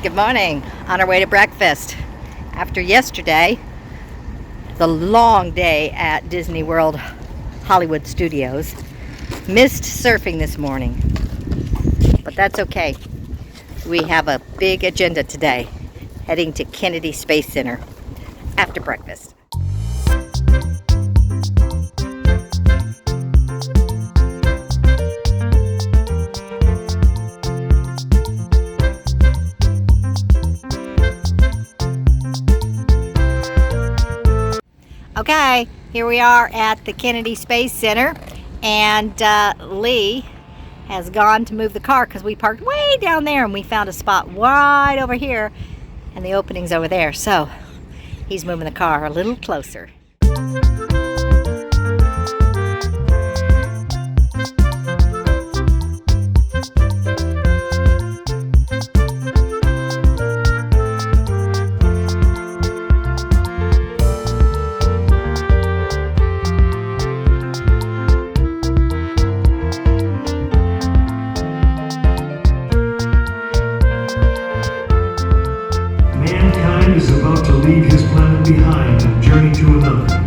Good morning. On our way to breakfast. After yesterday, the long day at Disney World Hollywood Studios, missed surfing this morning. But that's okay. We have a big agenda today, heading to Kennedy Space Center after breakfast. Okay, here we are at the Kennedy Space Center, and Lee has gone to move the car because we parked way down there and we found a spot right over here and the opening's over there. So he's moving the car a little closer. Is about to leave his planet behind and journey to another.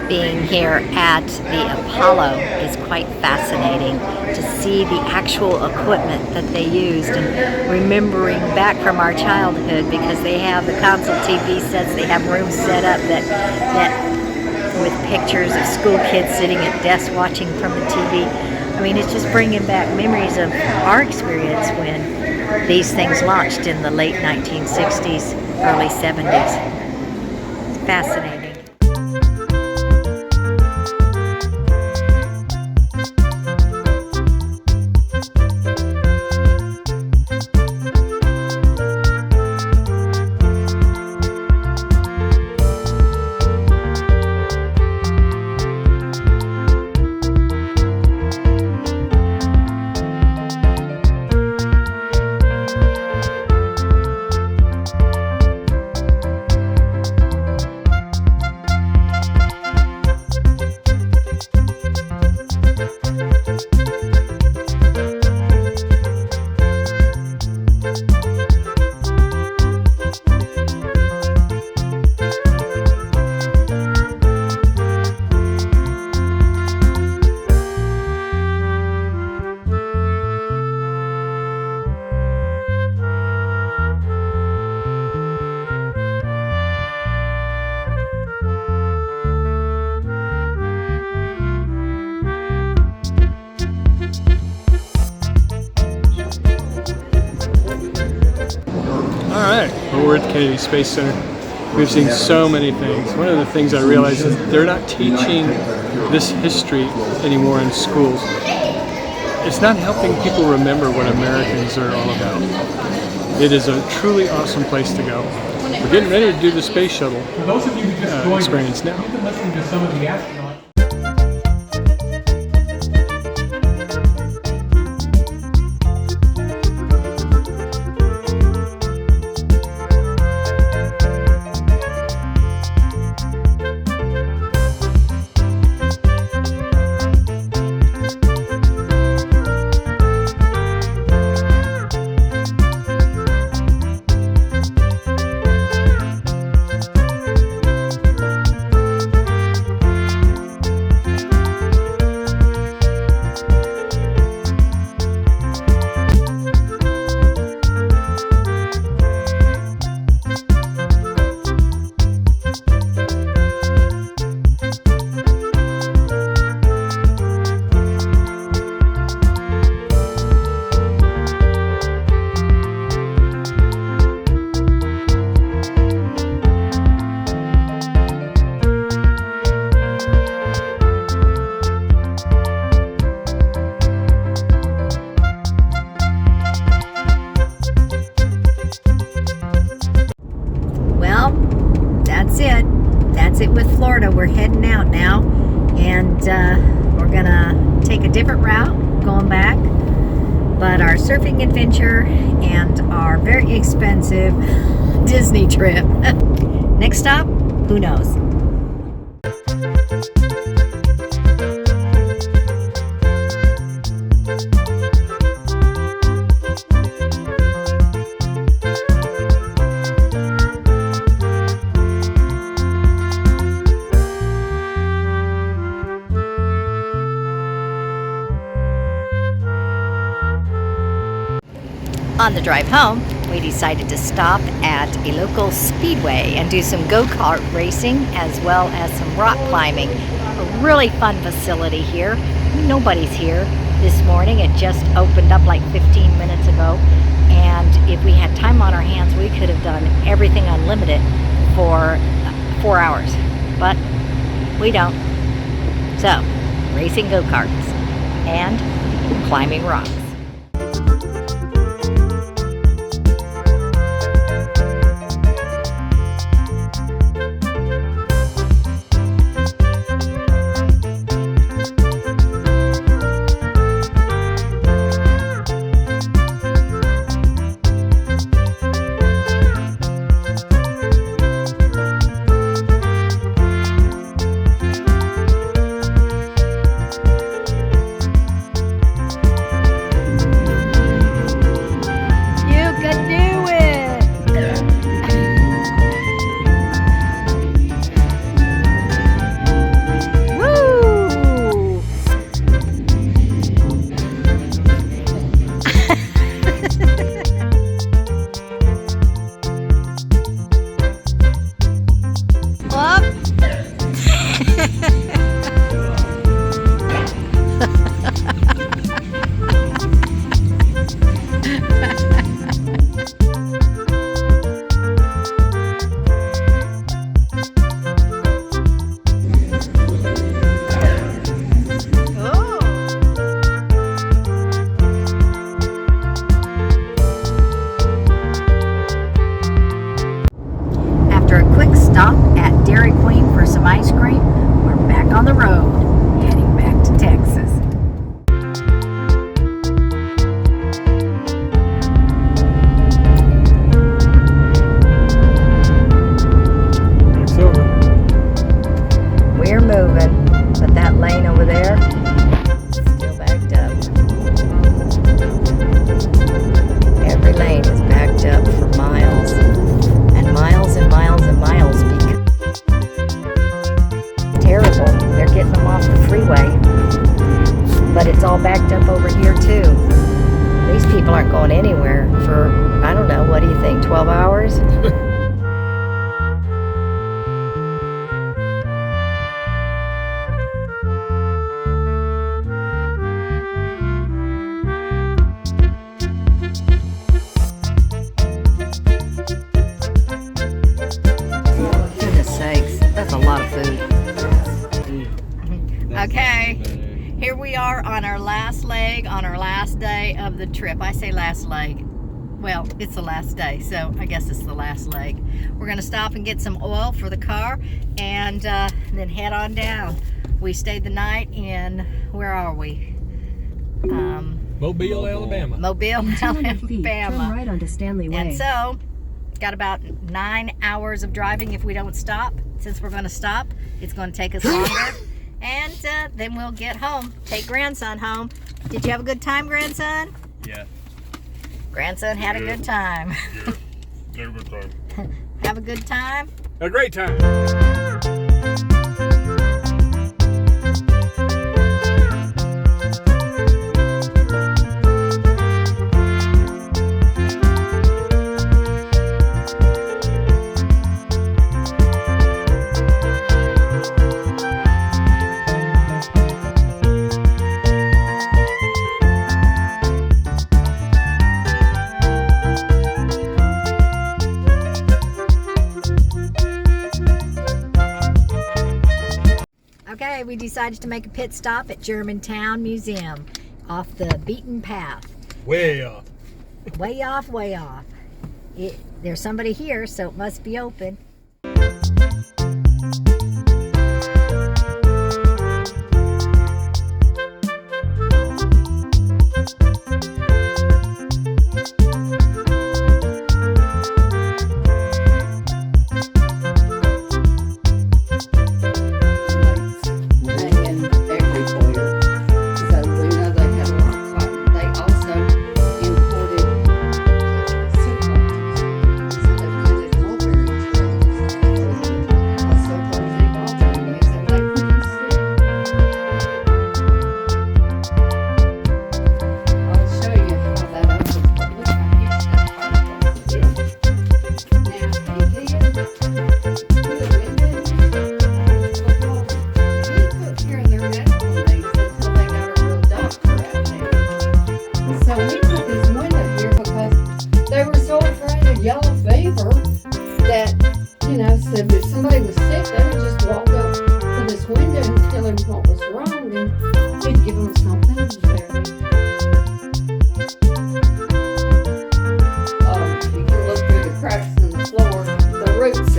Being here at the Apollo is quite fascinating to see the actual equipment that they used, and remembering back from our childhood, because they have the console TV sets, they have rooms set up that with pictures of school kids sitting at desks watching from the TV. I mean, it's just bringing back memories of our experience when these things launched in the late 1960s, early 70s. It's fascinating. Alright, well, we're at the Kennedy Space Center. We've seen so many things. One of the things I realized is they're not teaching this history anymore in schools. It's not helping people remember what Americans are all about. It is a truly awesome place to go. We're getting ready to do the space shuttle experience now. You've been listening to some of the astronauts. different route going back, but our surfing adventure and our very expensive Disney trip. Next stop, who knows? On the drive home, we decided to stop at a local speedway and do some go-kart racing as well as some rock climbing. A really fun facility here. Nobody's here this morning. It just opened up like 15 minutes ago. And if we had time on our hands, we could have done everything unlimited for 4 hours. But we don't. So, racing go-karts and climbing rocks. On the road, heading back to Texas. It's over. We're moving, but that lane over there still backed up. Every lane is backed up for miles and miles and miles and miles. Terrible. They're getting them off the freeway, but it's all backed up over here too. These people aren't going anywhere for, I don't know, what do you think, 12 hours? Goodness sakes, that's a lot of food. Okay, here we are on our last leg, on our last day of the trip. I say last leg. Well, it's the last day, so I guess it's the last leg. We're going to stop and get some oil for the car and then head on down. We stayed the night in, where are we? Mobile, Alabama. Mobile, Alabama. Turn right onto Stanley Way. And so, got about 9 hours of driving if we don't stop. Since we're going to stop, it's going to take us longer. And then we'll get home. Take grandson home. Did you have a good time, grandson? Yeah. Grandson had a good time. Yeah. Had a good time. Have a good time? A great time. Okay, we decided to make a pit stop at Germantown Museum off the beaten path. Way off. Way off, way off. There's somebody here, so it must be open.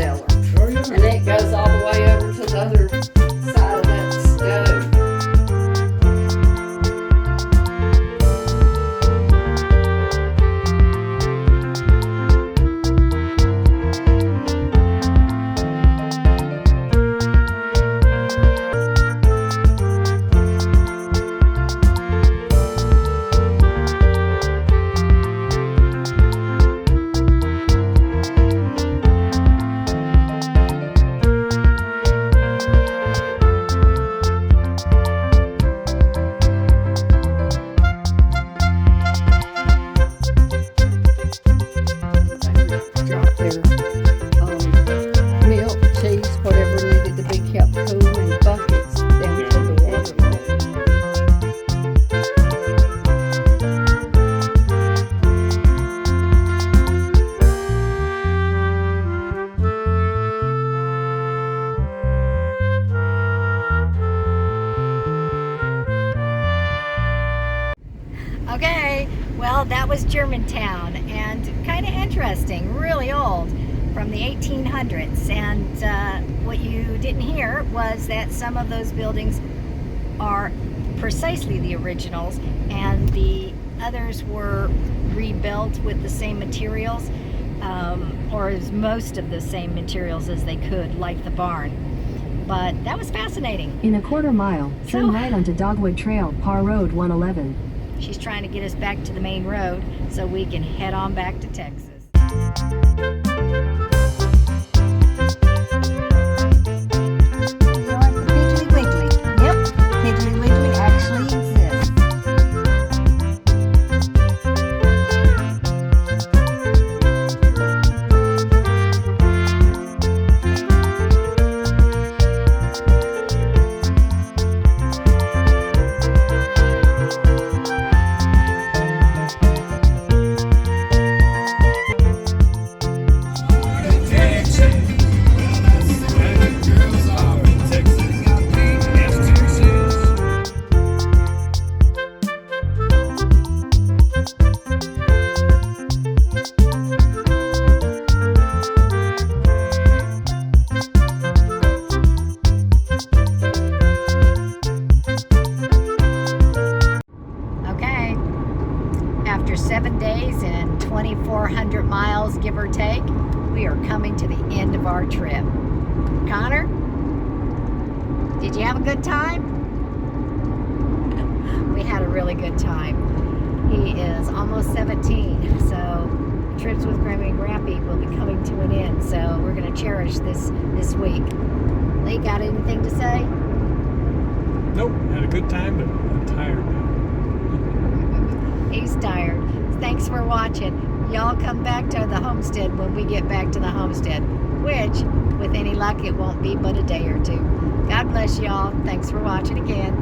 cellar. And it goes all the way over to the other side of that stove. Drop their milk, cheese, whatever needed to be kept cool in buckets down to the water. Okay, well, that was Germantown, and kind of interesting, really old, from the 1800s. And what you didn't hear was that some of those buildings are precisely the originals, and the others were rebuilt with the same materials, or as most of the same materials as they could, like the barn. But that was fascinating. In a quarter mile, turn right onto Dogwood Trail, Parr Road 111. She's trying to get us back to the main road so we can head on back to Texas. Piggly Wiggly. Yep, Piggly Wiggly actually exists. After 7 days and 2,400 miles, give or take, we are coming to the end of our trip. Connor, did you have a good time? We had a really good time. He is almost 17, so trips with Grammy and Grampy will be coming to an end, so we're going to cherish this week. Lee, got anything to say? Nope, had a good time, but I'm tired now. He's tired. Thanks for watching. Y'all come back to the homestead when we get back to the homestead, which, with any luck, it won't be but a day or two. God bless y'all. Thanks for watching again.